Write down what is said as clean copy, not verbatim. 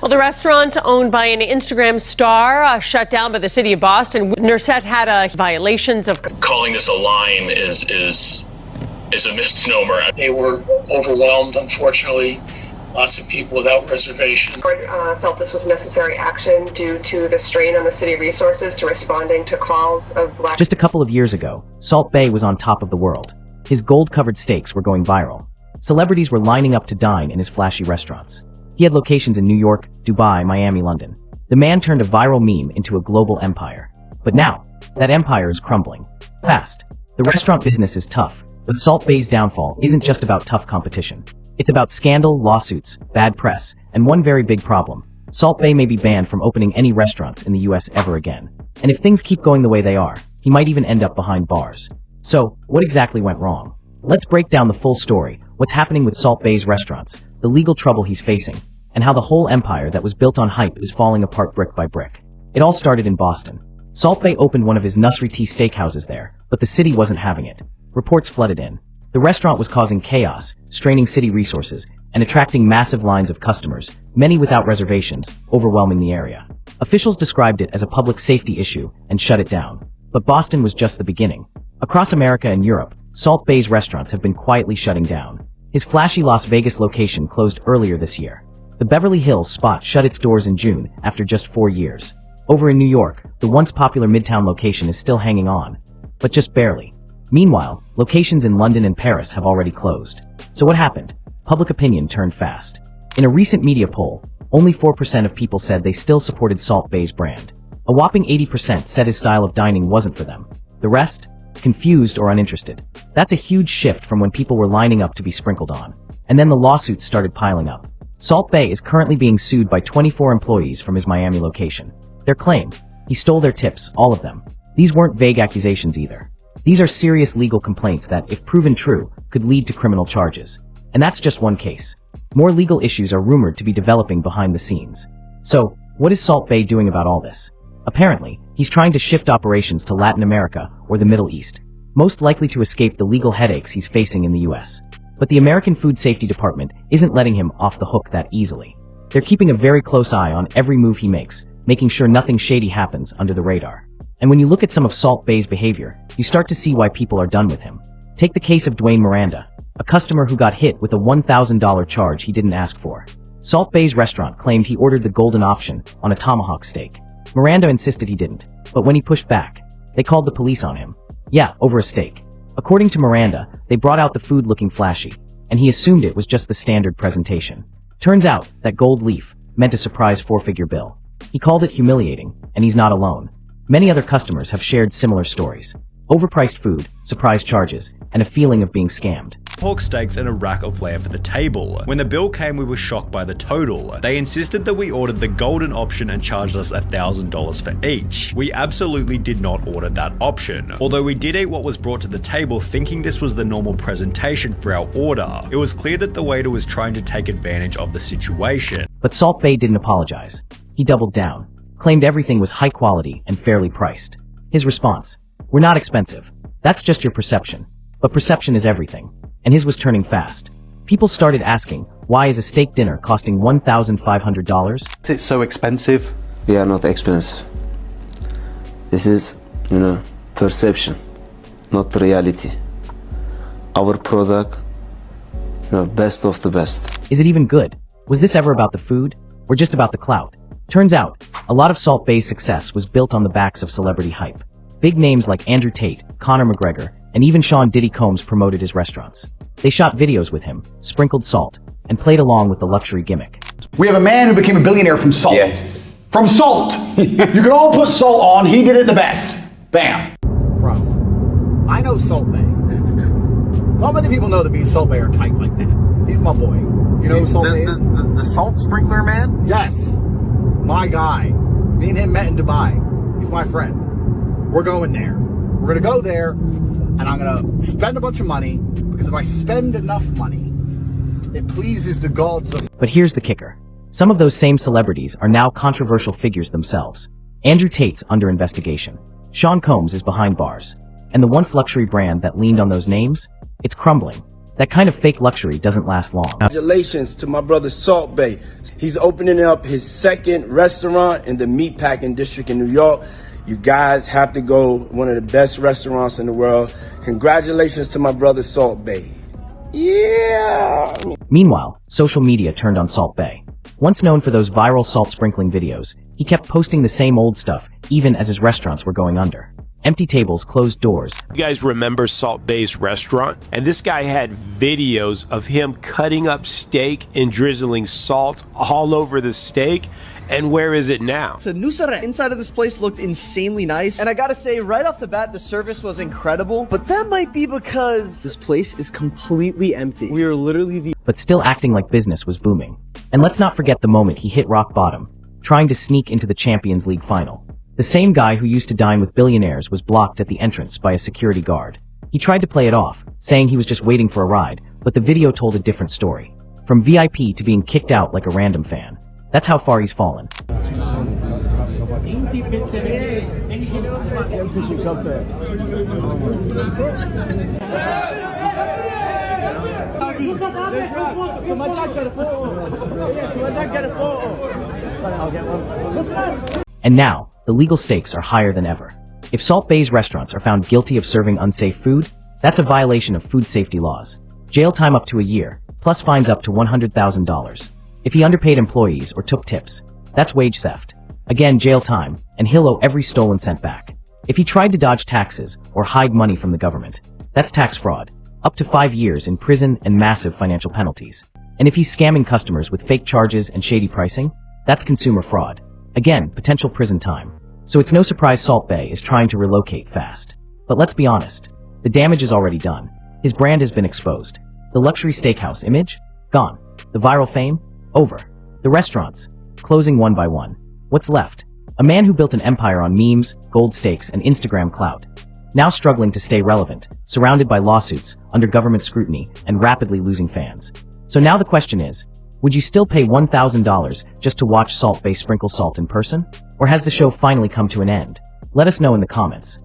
Well, the restaurant owned by an Instagram star shut down by the city of Boston. Nursette had violations of... Calling this a line is a misnomer. They were overwhelmed, unfortunately. Lots of people without reservation. Felt this was necessary action due to the strain on the city resources to responding to calls of black... Just a couple of years ago, Salt Bae was on top of the world. His gold-covered steaks were going viral. Celebrities were lining up to dine in his flashy restaurants. He had locations in New York, Dubai, Miami, London. The man turned a viral meme into a global empire. But now, that empire is crumbling. Fast. The restaurant business is tough, but Salt Bae's downfall isn't just about tough competition. It's about scandal, lawsuits, bad press, and one very big problem. Salt Bae may be banned from opening any restaurants in the US ever again. And if things keep going the way they are, he might even end up behind bars. So, what exactly went wrong? Let's break down the full story, what's happening with Salt Bae's restaurants, the legal trouble he's facing, and how the whole empire that was built on hype is falling apart brick by brick. It all started in Boston. Salt Bae opened one of his Nusri Tea steakhouses there, but the city wasn't having it. Reports flooded in. The restaurant was causing chaos, straining city resources, and attracting massive lines of customers, many without reservations, overwhelming the area. Officials described it as a public safety issue and shut it down. But Boston was just the beginning. Across America and Europe, Salt Bae's restaurants have been quietly shutting down. His flashy Las Vegas location closed earlier this year. The Beverly Hills spot shut its doors in June after just 4 years. Over in New York, the once popular Midtown location is still hanging on, but just barely. Meanwhile, locations in London and Paris have already closed. So what happened? Public opinion turned fast. In a recent media poll, only 4% of people said they still supported Salt Bae's brand. A whopping 80% said his style of dining wasn't for them. The rest? Confused or uninterested. That's a huge shift from when people were lining up to be sprinkled on. And then the lawsuits started piling up. Salt Bae is currently being sued by 24 employees from his Miami location. Their claim? He stole their tips, all of them. These weren't vague accusations either. These are serious legal complaints that, if proven true, could lead to criminal charges. And that's just one case. More legal issues are rumored to be developing behind the scenes. So, what is Salt Bae doing about all this? Apparently, he's trying to shift operations to Latin America or the Middle East, most likely to escape the legal headaches he's facing in the US. But the American Food Safety Department isn't letting him off the hook that easily. They're keeping a very close eye on every move he makes, making sure nothing shady happens under the radar. And when you look at some of Salt Bae's behavior, you start to see why people are done with him. Take the case of Dwayne Miranda, a customer who got hit with a $1,000 charge he didn't ask for. Salt Bae's restaurant claimed he ordered the golden option on a tomahawk steak. Miranda insisted he didn't, but when he pushed back, they called the police on him. Yeah, over a steak. According to Miranda, they brought out the food looking flashy, and he assumed it was just the standard presentation. Turns out that gold leaf meant a surprise 4-figure bill. He called it humiliating, and he's not alone. Many other customers have shared similar stories. Overpriced food, surprise charges, and a feeling of being scammed. Pork steaks and a rack of lamb for the table. When the bill came, we were shocked by the total. They insisted that we ordered the golden option and charged us $1,000 for each. We absolutely did not order that option. Although we did eat what was brought to the table thinking this was the normal presentation for our order, it was clear that the waiter was trying to take advantage of the situation. But Salt Bae didn't apologize. He doubled down, claimed everything was high quality and fairly priced. His response: "We're not expensive. That's just your perception. But perception is everything." And his was turning fast. People started asking, why is a steak dinner costing $1,500? It's so expensive. We are not expensive. This is, perception, not reality. Our product, best of the best. Is it even good? Was this ever about the food? Or just about the clout? Turns out, a lot of Salt Bae's success was built on the backs of celebrity hype. Big names like Andrew Tate, Conor McGregor, and even Sean Diddy Combs promoted his restaurants. They shot videos with him, sprinkled salt, and played along with the luxury gimmick. We have a man who became a billionaire from salt. Yes. From salt! You can all put salt on, he did it the best. Bam. Bro, I know Salt Bae. Not many people know that me and Salt Bae are tight like that. He's my boy. You know who Salt Bae is? The salt sprinkler man? Yes. My guy. Me and him met in Dubai. He's my friend. We're going there. We're gonna go there, and I'm gonna spend a bunch of money, because if I spend enough money, it pleases the gods of... But here's the kicker. Some of those same celebrities are now controversial figures themselves. Andrew Tate's under investigation. Sean Combs is behind bars. And the once luxury brand that leaned on those names? It's crumbling. That kind of fake luxury doesn't last long. Congratulations to my brother Salt Bay. He's opening up his second restaurant in the meatpacking district in New York. You guys have to go, one of the best restaurants in the world. Congratulations to my brother Salt Bay. Yeah! Meanwhile, social media turned on Salt Bay. Once known for those viral salt sprinkling videos, he kept posting the same old stuff, even as his restaurants were going under. Empty tables, closed doors. You guys remember Salt Bay's restaurant? And this guy had videos of him cutting up steak and drizzling salt all over the steak. And where is it now? So Nusara inside of this place looked insanely nice. And I gotta say, right off the bat, the service was incredible. But that might be because this place is completely empty. We are literally the... But still acting like business was booming. And let's not forget the moment he hit rock bottom, trying to sneak into the Champions League final. The same guy who used to dine with billionaires was blocked at the entrance by a security guard. He tried to play it off, saying he was just waiting for a ride, but the video told a different story. From VIP to being kicked out like a random fan. That's how far he's fallen. And now, the legal stakes are higher than ever. If Salt Bay's restaurants are found guilty of serving unsafe food, that's a violation of food safety laws. Jail time up to a year, plus fines up to $100,000. If he underpaid employees or took tips, that's wage theft. Again, jail time, and he'll owe every stolen cent back. If he tried to dodge taxes or hide money from the government, that's tax fraud, up to 5 years in prison and massive financial penalties. And if he's scamming customers with fake charges and shady pricing, that's consumer fraud. Again, potential prison time. So it's no surprise Salt Bay is trying to relocate fast. But let's be honest, the damage is already done. His brand has been exposed. The luxury steakhouse image? Gone. The viral fame? Over. The restaurants? Closing one by one. What's left? A man who built an empire on memes, gold steaks, and Instagram clout. Now struggling to stay relevant, surrounded by lawsuits, under government scrutiny, and rapidly losing fans. So now the question is, would you still pay $1,000 just to watch Salt Bay sprinkle salt in person? Or has the show finally come to an end? Let us know in the comments.